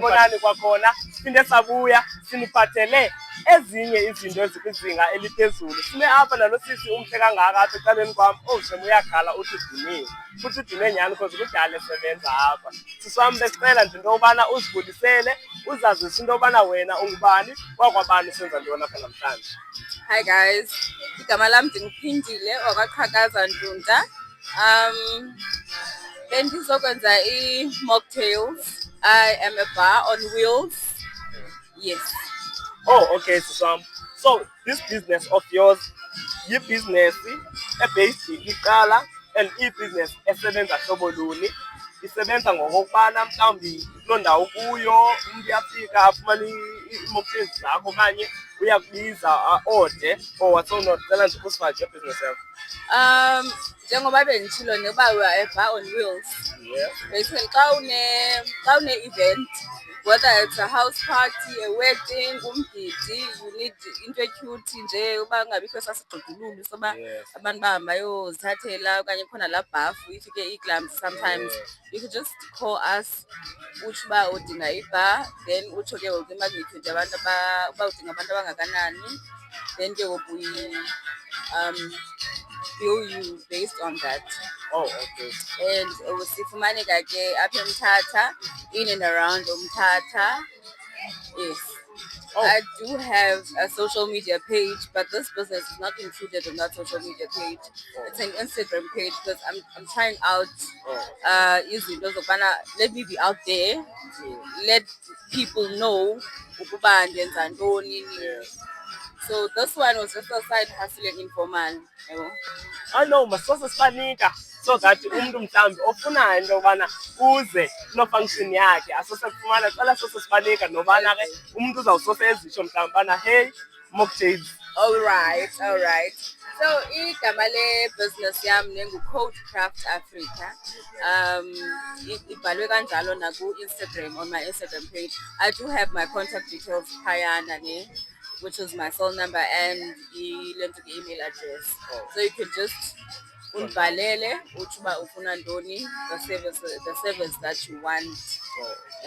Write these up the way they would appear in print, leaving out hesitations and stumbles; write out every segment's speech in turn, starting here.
sanibonani kwakhona siphinde sabuya siniphathele ezinye izinto ezikwizinga eliphezulu. Sime apha nalo sisi umhle kangaka apha ecaleni kwam. Oh Shem uyakhala uthi udiniwe. Futhi udinwe nyhani because kudala esebenza apha. Siswam besicela nje into yobana uzibulisele uzazise into yobana wena ungubani kwakwabani usenza ntoni apha namhlanje. Hi guys, igama lam ndingiphindile wakaqhakaza Ndunda. Bendizokwenza i-mocktails. I am a bar on wheels. Yes. Oh, okay, Siswam. So this business of yours, yi-business based iqala and i-business esebenza hlobo luni. Isebenza ngokokubana mhlawumbi kuloo ndawo kuyo umuntu uyafika afumane ii-mocktails zakho okanye uyakubiza ode or whatsoever. Cela nje ukusifake business yakho. Njengoba benditshilo neba we are a bar on wheels. Yeah. Basically xa une-event, whether it's a house party, a wedding, umgidi, you need into cute nje uba ngabikho sasigqugqululu soba abantu bahamba bayozithathela okanye khona laa bhafu ifike iglams sometimes. You could just call us utsho uba udinga ibar, then utsho ke ngoku imagnitude abantu uba udinga abantu abangakanani, then ke ngoku bill you based on that. Oh, okay. And sifumaneka ke apha eMthatha, in and around Umthatha. Yes. Oh. I do have a social media page, but this business is not included in that social media page. Oh. It's an Instagram page because I'm trying out izinto zokubana let me be out there, let people know ukuba ndenza ntoni. So this one was just a side hustling informal. I know masose sifanika so that umuntu mhlambi ofunayo into yobana uze kuloo function yakhe asose kufumana cela sose sifanika nobana ke umuntu uzawusose ezitsho mhlambi bana hey mocktails. All right. So igama le business yam nengu-Code Craft Africa. Ibhalwe kanjalo na ku-Instagram on my Instagram page. I do have my contact details phayana which is my phone number and the email address. Oh. So you can just unibhalele uthi uba ufuna ntoni, the service that you want.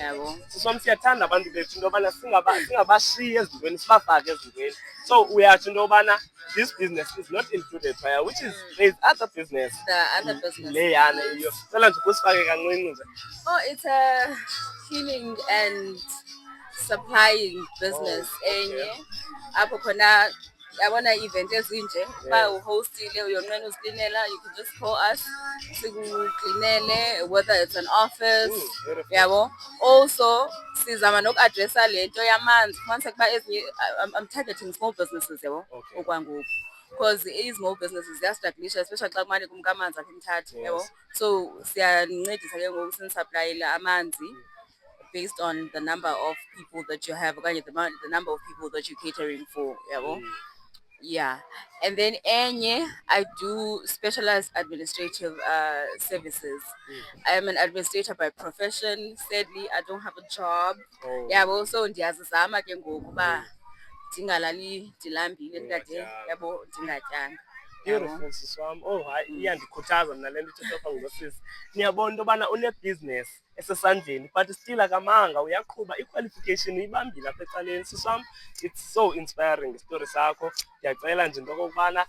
Yabo. Siswam siyathanda abantu bethu into yobana singabashiyi ezintweni sibafake ezintweni. So uyatsho into yobana this business is not included phaya, which is there is other business. The other business. Leyana iyo. Cela nje ukusifake kancinci nje. Oh, it's a cleaning and supplying business. Enye apho khona yabona event ezinje ba uhostile uyonqena uziklinela, you can just call us sikuklinele, whether it's an office. Yabo. Also sizama noku-addressa lento yamanzi fumanise kuba ezinye I'm targeting small businesses yabo okwangoku because i-small businesses ziyastruglisha especially xa kumane kumka amanzi apha eMthatha yabo. So siyanincedisa ke ngoku sinisaplayela amanzi based on the number of people that you have, the number of people that you're catering for. Yeah. And then I do specialized administrative services. I am an administrator by profession. Sadly, I don't have a job. Also ndiyazizama ke ngoku ba ndingalali ndilambile ndikade yabo ndingatyanga. Beautiful Siswam. Oh hayi iyandikhuthaza mna le nto ithetha ngosisi. Niyabona into yobana une-business esesandleni but still akamanga uyaqhuba i-qualification uyibambile apha ecaleni. Siswam, it's so inspiring istory sakho. Ndiyacela nje into okokubana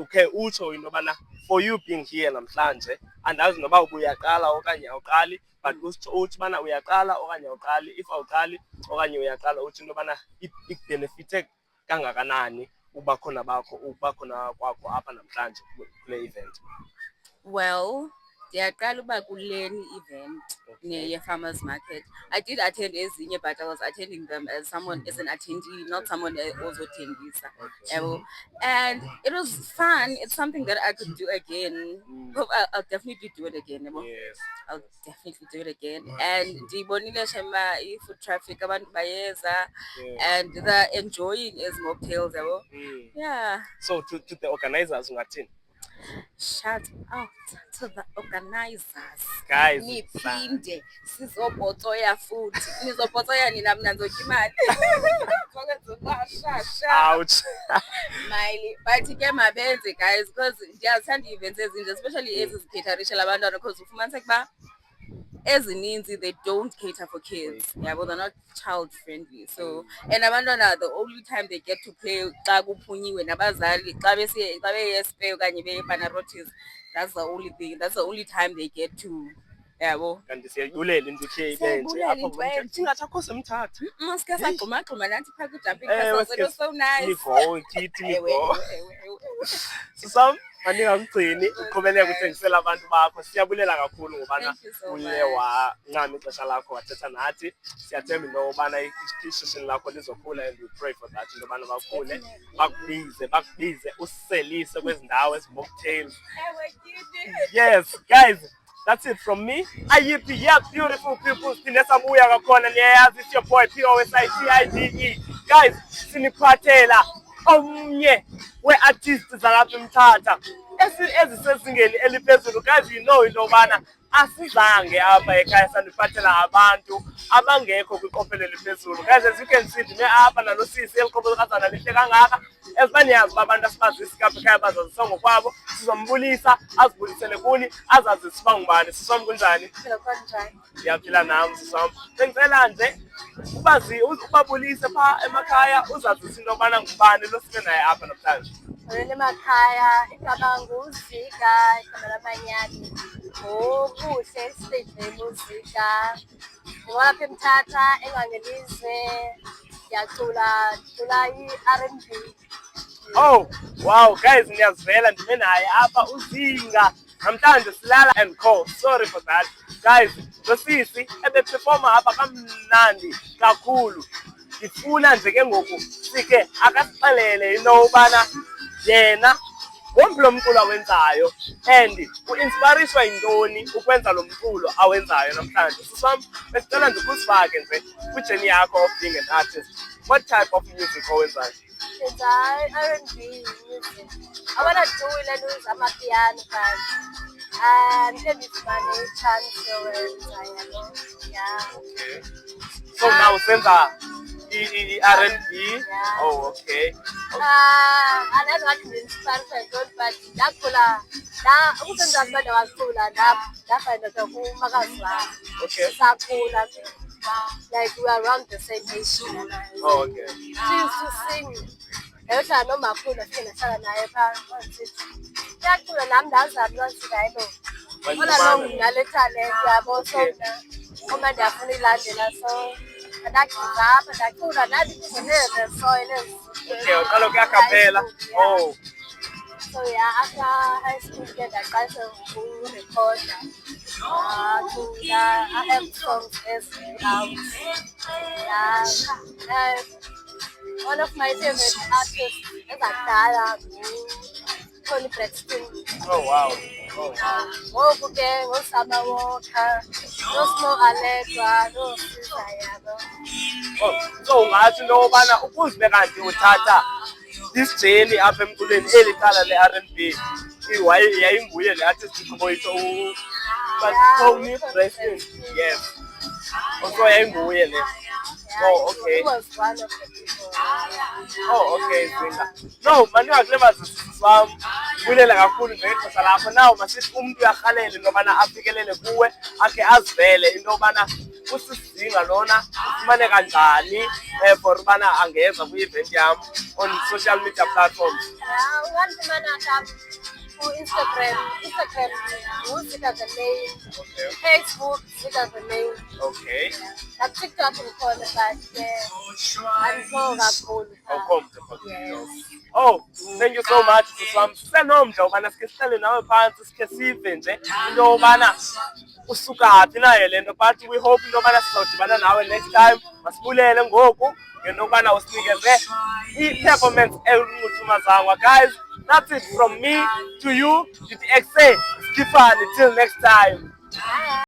ukhe utsho into yobana for you being here namhlanje andazi noba ubuyaqala okanye awuqali but uthi bana uyaqala okanye awuqali. If awuqali okanye uyaqala uthi into yobana ikubhenefithe kangakanani uba khona kwakho apha namhlanje kule event. Well, ndiyaqala uba kuleni event ye-farmers market. I did attend ezinye but I was attending them as someone as an attendee, not someone ozothengisa. And it was fun. It's something that I could do again. I'll definitely do it again. Yes. I'll definitely do it again. And ndibonile shema i-food traffic abantu bayeza and they're enjoying as mocktails. Yeah. So to the organizers ungathini? Shout out to the organizers. Guys, niphinde sizobhotoya futhi nizobhotoya nina mina ngizotya imali. Ouch. Smiley. But ke mabenze guys because ndiyathanda events ezinje especially ezi zikhetharisha labantwana because ufumanise kuba ezininzi they don't cater for kids. Yeah, well, they're not child friendly. So, and abantwana, the only time they get to play xa kuphunyiwe nabazali xa beye okanye beye Panarottis, that's the only thing. That's the only time they get to. Yabo. Kanti siyayibulela into ikhe ibe nje apha ngoba thina akho semthatha. Masike sagxuma nathi phaa kwi-jumping castle, so nice. Nigo, kithi nigo. Sisam, mandingamgcini uqhubeleke uthengisela abantu bakho. Siyabulela kakhulu ngobana uye wancama ixesha lakho wathetha nathi. Siyathemba into yobana ishishini lakho lizokhula and we pray for that into yobana bakhule bakubize uselise kwezi ndawo ezi-mocktails. Yes, guys. That's it from me. Ayipi, yeah, beautiful people. Sinesabuya kakhona niyayazi, it's your boy POSITIDE. Guys, siniphathela omnye we-artists zalapha eMthatha ezisezingeni eliphezulu. Guys, you know into yobana asizange apha ekhaya saniphathela abantu abangekho kwiqophelo eliphezulu. Guys, as you can see, ndime apha nanosisi eliqophelokazana lihle kangaka. Ezibaniyazi abantu asibazisi kapha ekhaya bazazisa ngokwabo. Sizombulisa, azibulisele kuni, azazi siba ngubani. Siswam kunjani? Ndiyaphila nam siswam. Bengicela nje ubabulise phaa emakhaya uzazisa into yobana ngubani lo sibe naye apha namhlanje. Emakhaya igama nguZika, igama lamanyani. Okuhle stage name uZika. Ngolapha eMthatha engangelizwe. Ngiyacula i-R&B. Oh, wow, guys, niyazivela ndime naye apha uZinga. Namhlanje silala and co. Sorry for that. Guys, nosisi ebeperforma apha kamnandi kakhulu. Ngifuna nje ke ngoku sike akasixelele into yobana yena ngomphi lo mculo awenzayo and uinspiriswa yintoni ukwenza lo mculo awenzayo namhlanje. Siswam, besicela nje ukusifake nje kwijeni yakho of being an artist. What type of music owenzayo? It's R&B music. I want to do it and use amapiano, but maybe it's my chance to yeah. Okay. So now senza R&B. Yeah. Oh, okay. And that's what inspires my God, but that cooler, that wasn't that bad. Was cooler. That kind of Okay. It's cooler. Like we are around the same age. Oh, okay. She used to sing. Every time I'm a cool, I'm gonna naye phaa. Yacula nami ndazama ukuthi hayi bo. Ona lo nginale talent yabo so uma ndiyafuna ilandela so ndagive up ndacula nathi ngeneze so Okay, uqala kuyakapela. Oh. So yeah, after high school ndaqasha ukurekhoda. I have songs as out. Yeah. One of my favorite artists is Adala, Tony Braxton. Oh, wow. Oh. Ngoku ke ngoSummer Walker, noSnow Allegra, noSizayabo. Oh, so ungathi into yobana ukuzibeka nje uthatha this journey apha emculweni eli cala le-R&B yayinguye le artist boyitho Tony Braxton. Yes. Also yayinguye le. Oh, okay. He was one of the people. Oh, okay, Zinga. No, mandingakuleva siswam. Bulela kakhulu ngexesha lakho. Now masithi umuntu uyarhalela into yobana afikelele kuwe akhe azivele into yobana usizinga lona ufumane kanjani for ubana angeza kwi-event yam on social media platforms. Ungandifumana Instagram, Zika the name. Okay. Facebook, Zika the name. Okay. And TikTok ngikhona but andifo kakhulu. Comfortable. Oh, thank you so much siswam. Senomdla ubana sike sihlale nawe phansi sike sive nje into yobana usukaphi nayo lento, but we hope into yobana sizodibana nawe next time. Masibulele ngoku ngento yobana usinikeze i-performance elunguthumazangwa. Guys, that's it from me to you. Skifani, till next time. Bye.